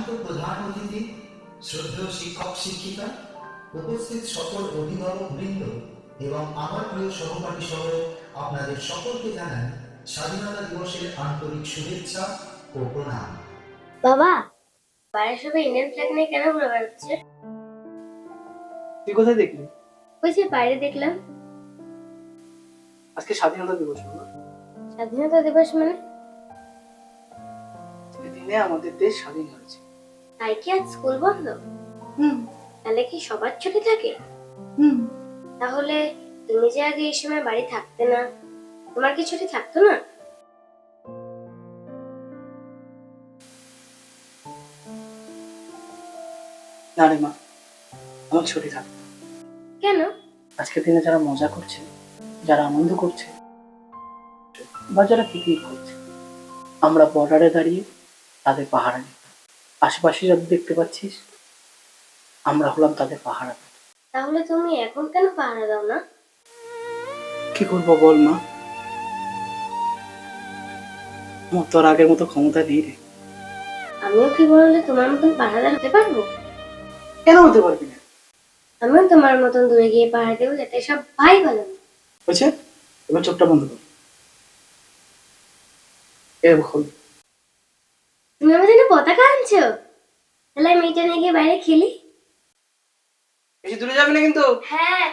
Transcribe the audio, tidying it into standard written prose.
সম্মানিত প্রধান অতিথি, শ্রদ্ধেয় শিক্ষক শিক্ষিকা, উপস্থিত সকল অভিভাবক বৃন্দ এবং আমার প্রিয় সহপাঠী সহ আপনাদের সকলকে জানাই স্বাধীনতা দিবসের আন্তরিক শুভেচ্ছা ও প্রণাম। বাবা, বাইরে সবাই ইন্ডিয়ান ফ্ল্যাগ নিয়ে কেন ঘুরে বেড়াচ্ছে? তুই কোথায় দেখলি? ওই যে বাইরে দেখলাম। আজকে স্বাধীনতা দিবস না? স্বাধীনতা দিবস মানে? আজকের দিনে আমাদের দেশ স্বাধীন হয়েছে। তাই কি আজ স্কুল বন্ধ? তাহলে কি সবার ছুটি থাকে? তাহলে তুমি যে আগে এই সময় বাড়ি থাকতে না, তোমার কি ছুটি থাকতো না? না রে মা, আমার ছুটি থাকবে। কেন? আজকের দিনে যারা মজা করছে, যারা আনন্দ করছে, বা যারা পিকনিক করছে, আমরা বর্ডারে দাঁড়িয়ে তাদের পাহারা দিতাম। আশেপাশে যাদের দেখতে পাচ্ছিস, আমরা হলাম তাদের পাহারা। তাহলে তুমি এখন কেন পাহারা দাও না? কি করবো বল মা, আমার তো আর আগের মতো ক্ষমতা নেই রে। আমিও কি বললে তোমার মতন পাহারাদার হতে পারবো? কেন হতে পারবি না? আমিও তোমার মতন দূরে গিয়ে পাহারা দেবো, যাতে সব ভাই ভালো। হয়েছে, এবার চোখটা বন্ধ কর। এবার খোল। তুমি আমার জন্য পতাকা আনছো? তাহলে আমি এটা নিয়ে গিয়ে বাইরে খেলি। বেশি দূরে যাবি না কিন্তু। হ্যাঁ।